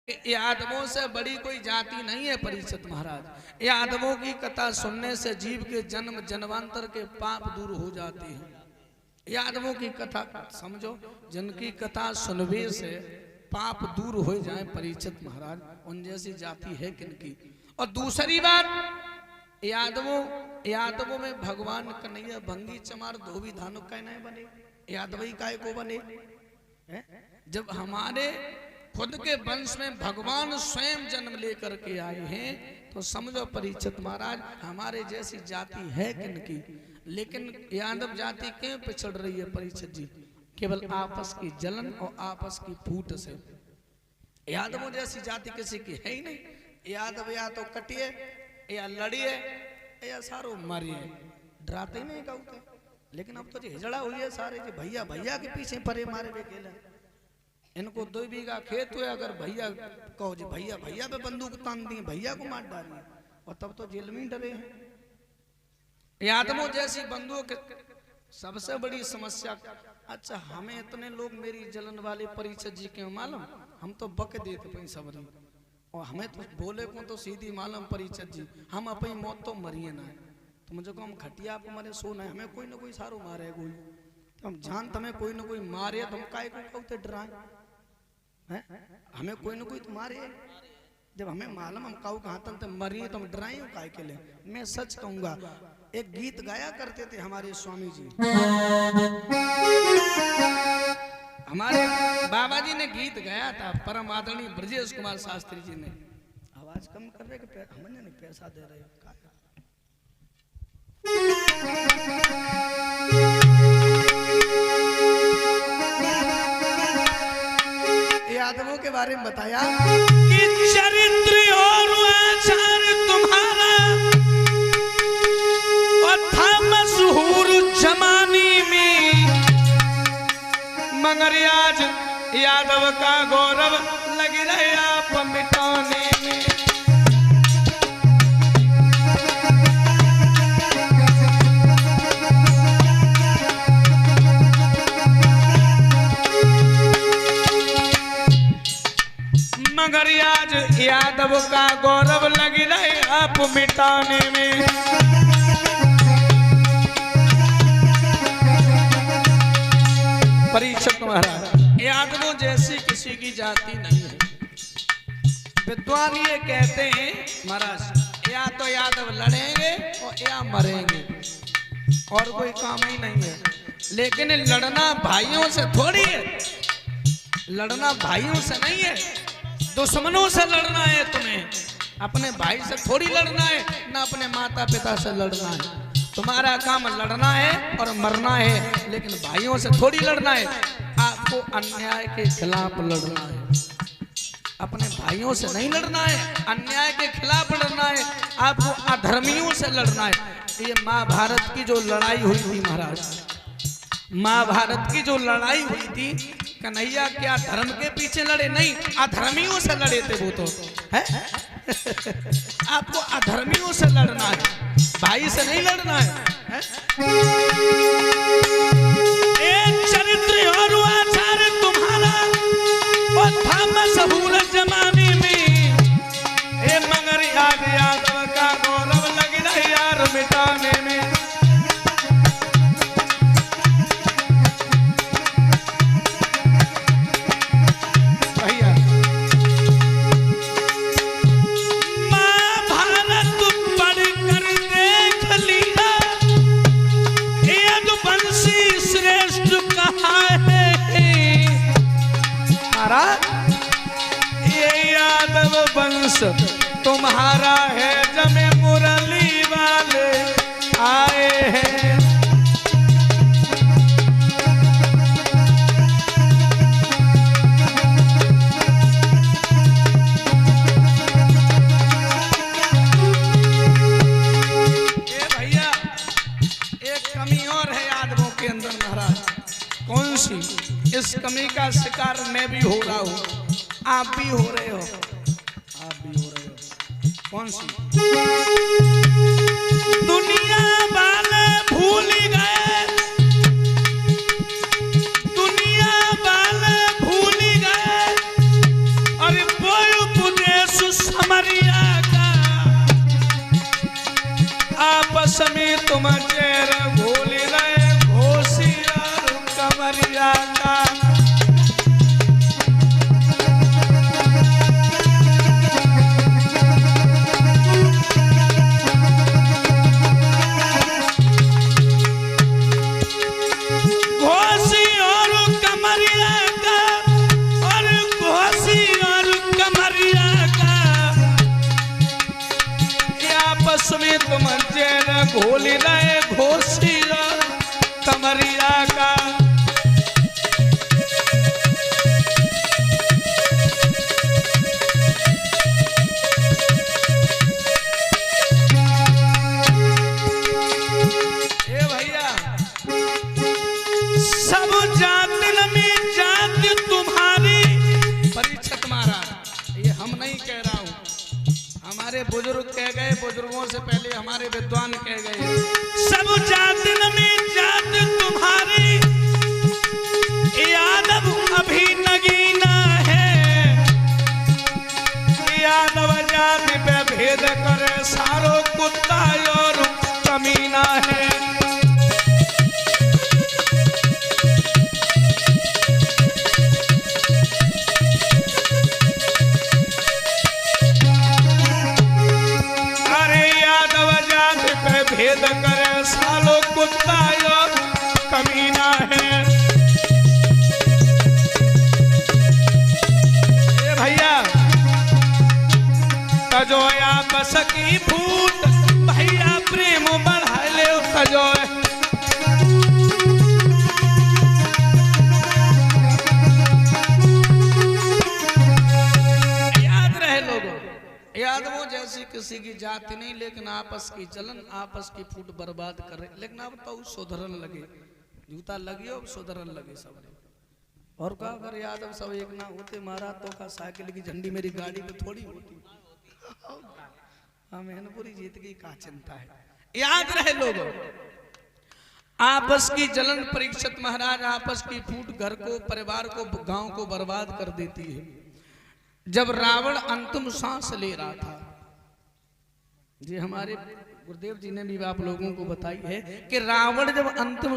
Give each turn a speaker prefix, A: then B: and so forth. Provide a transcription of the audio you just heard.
A: यादवों से बड़ी कोई जाति नहीं है परीक्षित महाराज। यादवों की कथा सुनने से जीव के जन्म जन्मांतर के पाप दूर हो जाते हैं। यादवों की कथा समझो, जिनकी कथा सुनने से पाप दूर हो जाए परीक्षित महाराज, उन जैसी जाति है किनकी। और दूसरी बात, यादवों में भगवान कन्हैया भंगी चमार धोबी धानुक का नहीं बने, यादवई काय को बने है? जब हमारे खुद के वंश में भगवान स्वयं जन्म लेकर के आए हैं तो समझो परीक्षित महाराज हमारे जैसी जाति है किनकी। लेकिन यादव जाति क्यों पिछड़ रही है परीक्षित जी? केवल आपस की जलन और आपस की फूट से। यादवों जैसी जाति किसी की है ही नहीं। यादव या तो कटिए या लड़िए या सारो मारिए, डराते ही नहीं कहते। लेकिन अब तो जी हिजड़ा हुई है सारे जी, भैया भैया के पीछे परे मारे वे खेले। इनको 2 बीघा खेत हुए, अगर भैया कहो जी भैया भैया पे बंदूक तान दी, भैया को मार डाली, और तब तो जेल में डरे हैं। यादवों जैसी बंदूक सबसे बड़ी समस्या। अच्छा, हमें इतने लोग मेरी जलन वाले परीक्षित जी के मालूम, हम तो बक देते पई सबरी, और हमें तो बोले को तो सीधी मालूम परीक्षित जी हम अपनी मौत तो मरिए ना है। तो मुझे को हम खटिया को मरे सोना है, हमें कोई ना कोई सारो मारे कोई, तो हम जान हमें कोई ना कोई मारे तो हम काय को कहते डराए हैं? हमें कोई ना कोई तो मारे। जब हमें मालूम हम काऊ कहाँ तक मरिए तो हम डराए काय के लिए। मैं सच कहूंगा, एक गीत गाया करते थे हमारे स्वामी जी, हमारे बाबा जी ने गीत गाया था, परम आदरणीय ब्रजेश कुमार शास्त्री जी ने। आवाज कम कर रहे कि हमने नहीं पैसा दे रहे हो? यादवों के बारे में बताया कि चरित्र और आचार तुम्हारा और था मशहूर जमाने में, मगर आज यादव का गौरव लग रहे आप मिटाने में। मगर आज यादव का गौरव लग रहे आप मिटाने में। परीक्षित महाराज, यादवों जैसी किसी की जाति नहीं है। विद्वान ये कहते हैं महाराज, या तो यादव लड़ेंगे और या मरेंगे, और कोई काम ही नहीं है। लेकिन लड़ना भाइयों से थोड़ी है, लड़ना भाइयों से नहीं है, दुश्मनों से लड़ना है। तुम्हें अपने भाई से थोड़ी लड़ना है, ना अपने माता पिता से लड़ना है। तुम्हारा काम लड़ना है और मरना है, लेकिन भाइयों से थोड़ी लड़ना है। आपको अन्याय के खिलाफ लड़ना है, अपने भाइयों से नहीं लड़ना है। अन्याय के खिलाफ लड़ना है, आपको अधर्मियों से लड़ना है। ये महाभारत की जो लड़ाई हुई थी महाराज, महाभारत की जो लड़ाई हुई थी, कन्हैया क्या धर्म के पीछे लड़े? नहीं, अधर्मियों से लड़े थे वो तो है। आपको अधर्मियों से लड़ना है, भाई से नहीं लड़ना है। एक चरित्र और आचार तुम्हारा और था मशहूर जमाने में, ए मगर याद यादव का गौरव लग रहा यार मिटाने में। ये यादव वंश तुम्हारा है, जमे मुरली वाले आए हैं। ये भैया एक कमी और है यादवों के अंदर महाराज। कौन सी? इस कमी का शिकार मैं भी हो रहा हूं, आप भी हो रहे हो, आप भी हो रहे हो। कौन सी? दुनिया वाले भूल गए, दुनिया वाले भूल गए, और वो कमरिया का, आपस में तुम चेर घोल रहे घोषियार कमरिया का। में तुम चैन घोल रहे घोषिया कमरिया का। ए भैया सब जातिन में जाति तुम्हारी परीक्षित महाराज, ये हम नहीं कह रहा हूं, हमारे बुजुर्ग कह गए, बुजुर्गों से पहले हमारे विद्वान कह गए। सब जातिन में जात तुम्हारी यादव अभी नगीना है, यादव जाति पे भेद करे सारो कुत्ता और कमीना है। भेद करे सालो कुत्ता और कमीना है। ए भैया तजोया बस की फूट भैया प्रेम बढ़ा ले तजो। याद रहे लोगों, यादवों जैसी किसी की जाति नहीं, लेकिन आपस की जलन आपस की फूट बर्बाद कर रहे। लेकिन अब तो सुधरन लगे, जूता लगे अब सुधरन लगे सब। और का अगर यादव सब एक ना होते महाराज तो का साइकिल की झंडी मेरी गाड़ी पे थोड़ी होती। मैनपुरी जीत गई, का चिंता है। याद रहे लोगों, आपस की जलन परीक्षित महाराज, आपस की फूट घर को, परिवार को, गांव को बर्बाद कर देती है। जब रावण अंतिम सांस ले रहा था, जी हमारे गुरुदेव जी ने भी आप लोगों को बताई है कि रावण जब अंतिम